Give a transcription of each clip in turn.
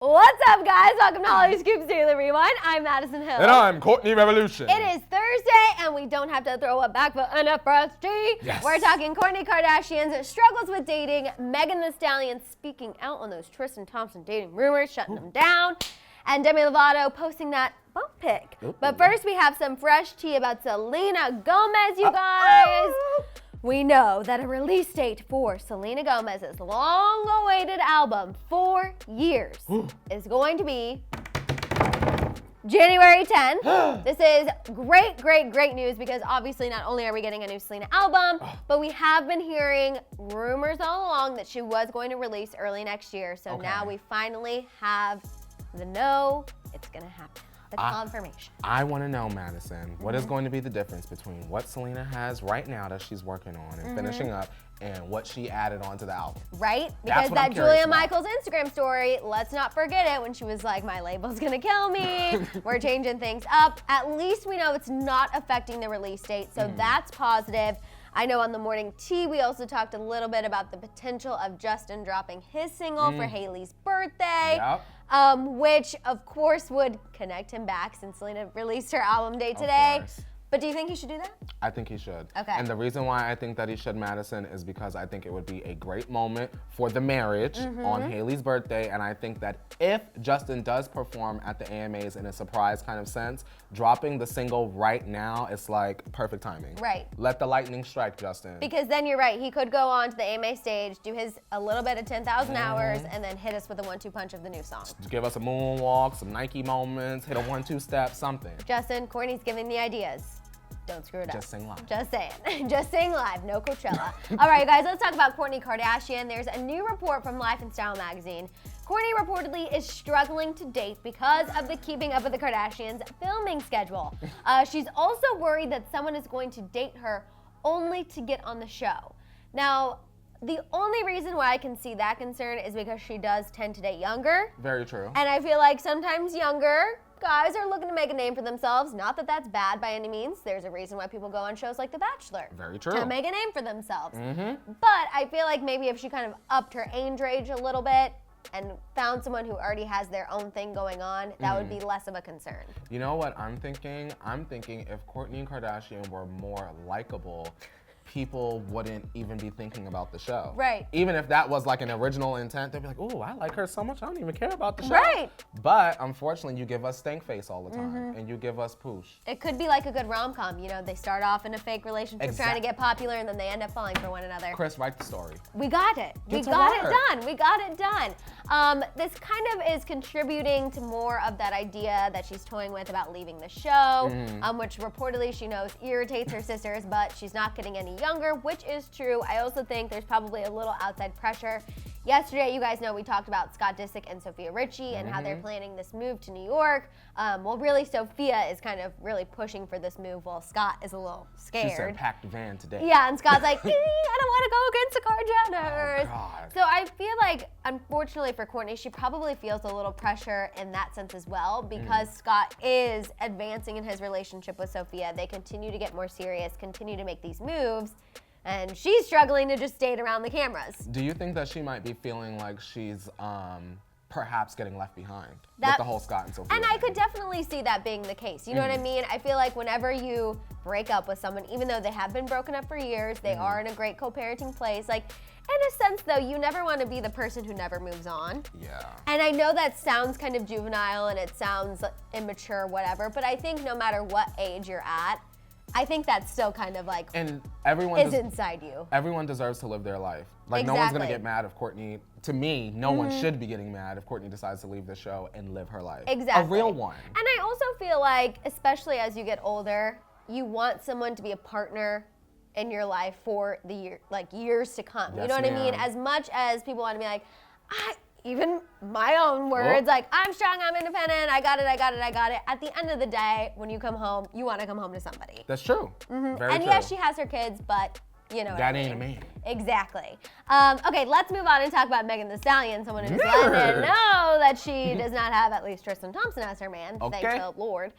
What's up, guys? Welcome to Hollyscoop's Daily Rewind. I'm Madison Hill. And I'm Kourtney Revolution. It is Thursday, and we don't have to throw a back for NFRSG. Yes. We're talking Kourtney Kardashian's struggles with dating, Megan Thee Stallion speaking out on those Tristan Thompson dating rumors, shutting them down, and Demi Lovato posting that bump pic. But first, we have some fresh tea about Selena Gomez, you guys. We know that a release date for Selena Gomez's long-awaited album, 4 Years, is going to be January 10th. This is great news because obviously not only are we getting a new Selena album, but we have been hearing rumors all along that she was going to release early next year. So now we finally have the no, it's gonna happen. The confirmation. I want to know, Madison, what is going to be the difference between what Selena has right now that she's working on and finishing up and what she added onto the album? Right? Because that Julia Michaels Instagram story, let's not forget it when she was like, my label's gonna kill me. We're changing things up. At least we know it's not affecting the release date, so that's positive. I know on the morning tea, we also talked a little bit about the potential of Justin dropping his single for Hailey's birthday, which of course would connect him back since Selena released her album date today. But do you think he should do that? I think he should. Okay. And the reason why I think that he should, Madison, is because I think it would be a great moment for the marriage on Hailey's birthday. And I think that if Justin does perform at the AMAs in a surprise kind of sense, dropping the single right now is like perfect timing. Right. Let the lightning strike, Justin. Because then you're right, he could go on to the AMA stage, do his a little bit of 10,000 hours, and then hit us with a 1-2 punch of the new song. Give us a moonwalk, some Nike moments, hit a 1-2 step, something. Justin, Kourtney's giving the ideas. Don't screw it up. Just sing live. Just saying. Just sing live. No Coachella. All right, guys, let's talk about Kourtney Kardashian. There's a new report from Life and Style magazine. Kourtney reportedly is struggling to date because of the Keeping Up with the Kardashians filming schedule. She's also worried that someone is going to date her only to get on the show. Now, the only reason why I can see that concern is because she does tend to date younger. Very true. And I feel like sometimes younger guys are looking to make a name for themselves. Not that that's bad by any means. There's a reason why people go on shows like The Bachelor. Very true. To make a name for themselves. But I feel like maybe if she kind of upped her age range a little bit and found someone who already has their own thing going on, that would be less of a concern. You know what I'm thinking? I'm thinking if Kourtney Kardashian were more likable, people wouldn't even be thinking about the show. Right. Even if that was like an original intent, they'd be like, oh, I like her so much, I don't even care about the show. Right. But unfortunately, you give us stank face all the time, and you give us poosh. It could be like a good rom-com. You know, they start off in a fake relationship trying to get popular, and then they end up falling for one another. Chris, write the story. We got it. We got it done. We got it done. This kind of is contributing to more of that idea that she's toying with about leaving the show, which reportedly she knows irritates her sisters, but she's not getting any younger, which is true. I also think there's probably a little outside pressure. Yesterday, you guys know we talked about Scott Disick and Sophia Richie and how they're planning this move to New York. Well, really, Sophia is kind of really pushing for this move while Scott is a little scared. She said packed van today. Yeah, and Scott's like, I don't want to go against the Kardashians. Oh, God. So I feel like, unfortunately for Kourtney, she probably feels a little pressure in that sense as well because Scott is advancing in his relationship with Sophia. They continue to get more serious, continue to make these moves. And she's struggling to just stay around the cameras. Do you think that she might be feeling like she's perhaps getting left behind with the whole Scott and Sophia And thing? I could definitely see that being the case. You know what I mean? I feel like whenever you break up with someone, even though they have been broken up for years, they are in a great co-parenting place. Like, in a sense, though, you never want to be the person who never moves on. Yeah. And I know that sounds kind of juvenile and it sounds immature, whatever, but I think no matter what age you're at, I think that's still kind of like And everyone is inside you. Everyone deserves to live their life. Like no one's gonna get mad if Kourtney. To me, no one should be getting mad if Kourtney decides to leave the show and live her life. Exactly. A real one. And I also feel like, especially as you get older, you want someone to be a partner in your life for the years to come. Yes, you know what I mean? As much as people want to be like, even my own words, like, I'm strong, I'm independent, I got it. At the end of the day, when you come home, you want to come home to somebody. That's true. Very And true. yes, she has her kids, but you know what That I mean. ain't a man. Exactly. Okay, let's move on and talk about Megan Thee Stallion, someone who's letting know that she does not have at least Tristan Thompson as her man, thank the Lord.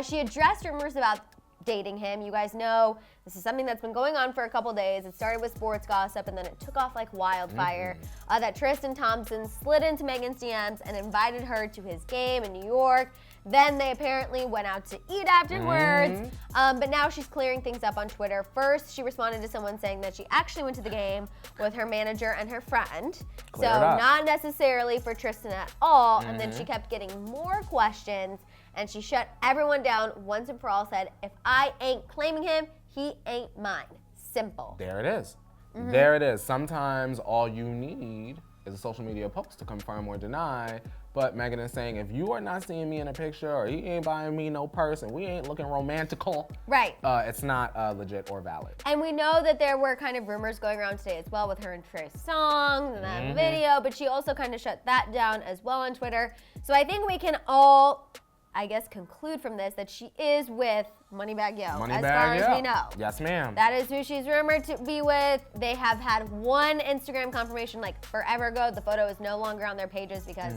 She addressed rumors about dating him. You guys know This is something that's been going on for a couple days. It started with sports gossip, and then it took off like wildfire. That Tristan Thompson slid into Megan's DMs and invited her to his game in New York. Then they apparently went out to eat afterwards. But now she's clearing things up on Twitter. First, she responded to someone saying that she actually went to the game with her manager and her friend. Clear so it up. not necessarily for Tristan at all. And then she kept getting more questions, and she shut everyone down once and for all, said, if I ain't claiming him, he ain't mine. Simple. There it is. There it is. Sometimes all you need is a social media post to confirm or deny. But Megan is saying, if you are not seeing me in a picture, or he ain't buying me no purse, and we ain't looking romantical, right? It's not legit or valid. And we know that there were kind of rumors going around today as well with her and Trey's songs and that video, but she also kind of shut that down as well on Twitter. So I think we can all, I guess, conclude from this that she is with Moneybagg Yo, as far as we know. Yes, ma'am. That is who she's rumored to be with. They have had one Instagram confirmation like forever ago. The photo is no longer on their pages because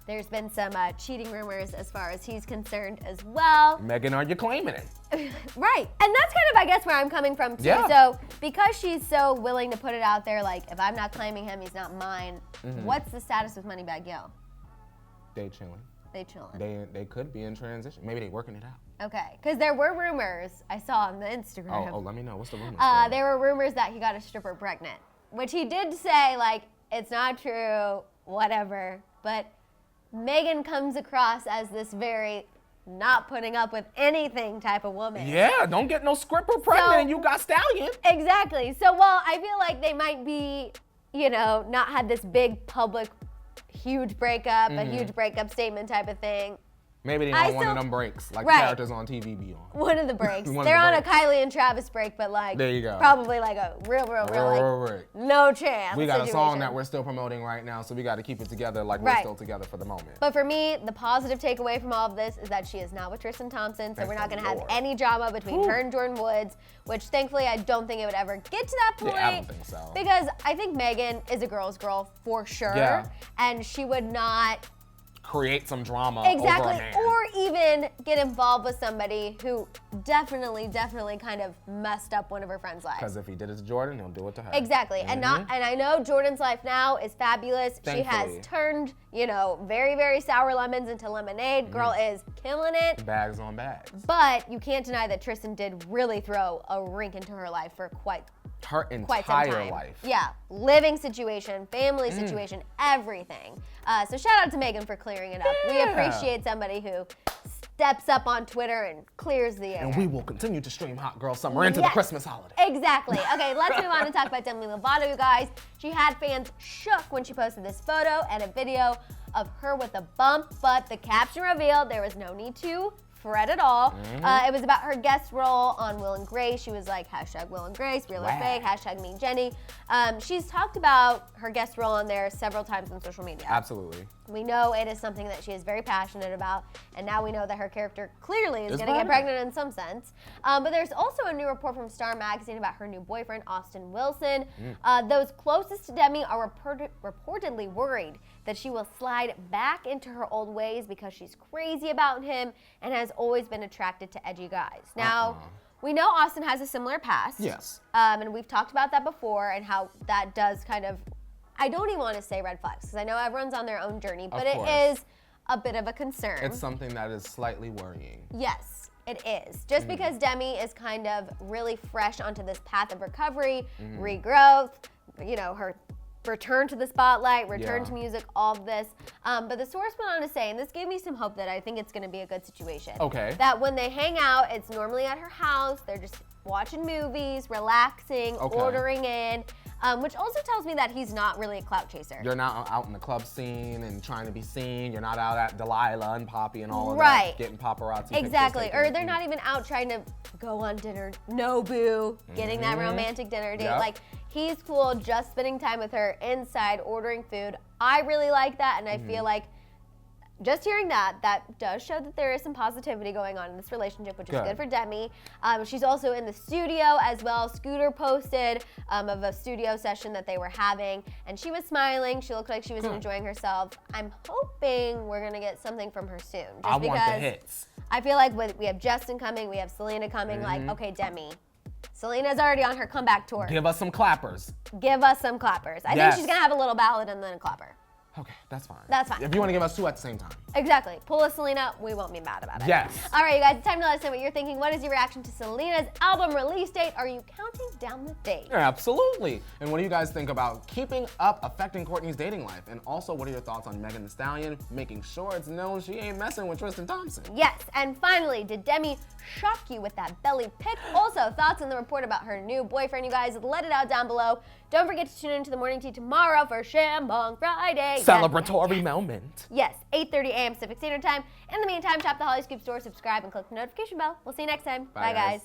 there's been some cheating rumors as far as he's concerned as well. Megan, are you claiming it? Right. And that's kind of, I guess, where I'm coming from too. Yeah. So because she's so willing to put it out there, like, if I'm not claiming him, he's not mine. What's the status with Moneybagg Yo? They chilling. They chilling. They could be in transition. Maybe they working it out. Okay, because there were rumors I saw on the Instagram. Oh, let me know. What's the rumors? There were rumors that he got a stripper pregnant, which he did say, like, it's not true, whatever. But Megan comes across as this very not putting up with anything type of woman. Yeah, don't get no stripper pregnant and you got stallion. Exactly. So while I feel like they might be, you know, not had this big public huge breakup, a huge breakup statement type of thing. Maybe they on one of them breaks, like Right. characters on TV be on. One of the breaks. One of They're the on breaks. a Kylie and Travis break, but like There you go. probably like a real like no chance. We got a song situation. that we're still promoting right now, so we got to keep it together like we're Right. still together for the moment. But for me, the positive takeaway from all of this is that she is not with Tristan Thompson, so Thank we're not the going to have Lord. any drama between her and Jordan Woods, which thankfully I don't think it would ever get to that point. Yeah, I don't think so. Because I think Megan is a girl's girl for sure, Yeah. and she would not Create some drama exactly, over a man. or even get involved with somebody who definitely kind of messed up one of her friends' lives. Because if he did it to Jordan, he'll do it to her. Exactly, and I know Jordan's life now is fabulous. She Thankfully. has turned, you know, very sour lemons into lemonade. Girl is killing it. Bags on bags. But you can't deny that Tristan did really throw a rink into her life for quite Her some entire time. life. Yeah, living situation, family situation, everything. So shout out to Megan for clearing it up. We Yeah. appreciate somebody who steps up on Twitter and clears the air. And we will continue to stream Hot Girl Summer into the Yes. Christmas holiday. Exactly. Okay, let's move on and talk about Demi Lovato, you guys. She had fans shook when she posted this photo and a video of her with a bump, but the caption revealed there was no need to fret at all. It was about her guest role on Will and Grace. She was like, hashtag Will and Grace, real or Wow. fake, hashtag me Jenny. She's talked about her guest role on there several times on social media. Absolutely. We know it is something that she is very passionate about, and now we know that her character clearly is Is going to get pregnant. pregnant in some sense. But there's also a new report from Star Magazine about her new boyfriend, Austin Wilson. Those closest to Demi are reportedly worried that she will slide back into her old ways because she's crazy about him and has always been attracted to edgy guys. Now, we know Austin has a similar past. Yes. And we've talked about that before and how that does kind of, I don't even want to say red flags because I know everyone's on their own journey, but it course. is a bit of a concern. It's something that is slightly worrying. Yes, it is. Just because Demi is kind of really fresh onto this path of recovery, regrowth, you know, her return to the spotlight, return Yeah. to music, all of this. But the source went on to say, and this gave me some hope that I think it's going to be a good situation. Okay. That when they hang out, it's normally at her house. They're just watching movies, relaxing, Okay. ordering in, which also tells me that he's not really a clout chaser. You're not out in the club scene and trying to be seen. You're not out at Delilah and Poppy and all of Right. that, getting paparazzi Exactly, pictures or they're not even out trying to go on dinner, Nobu, getting that romantic dinner date. Yep. Like, he's cool just spending time with her inside, ordering food. I really like that, and I feel like just hearing that does show that there is some positivity going on in this relationship, which is Good. good for Demi. She's also in the studio as well. Scooter posted of a studio session that they were having, and she was smiling. She looked like she was enjoying herself. I'm hoping we're gonna get something from her soon. Just I want the because hits. I feel like we have Justin coming, we have Selena coming. Like, okay, Demi, Selena's already on her comeback tour. Give us some clappers. Give us some clappers. I think she's gonna have a little ballad and then a clapper. Okay, that's fine. That's fine. If you want to give us two at the same time. Exactly. Pull a Selena, we won't be mad about it. Yes. All right, you guys, it's time to let us know what you're thinking. What is your reaction to Selena's album release date? Are you counting down the days? Yeah, absolutely. And what do you guys think about keeping up affecting Kourtney's dating life? And also, what are your thoughts on Megan Thee Stallion making sure it's known she ain't messing with Tristan Thompson? Yes, and finally, did Demi shock you with that belly pic? Also, thoughts on the report about her new boyfriend, you guys, let it out down below. Don't forget to tune into the Morning Tea tomorrow for Shambong Friday. Celebratory moment. Yes, 8:30 a.m. Pacific Standard Time. In the meantime, shop the Hollyscoop store, subscribe, and click the notification bell. We'll see you next time. Bye guys.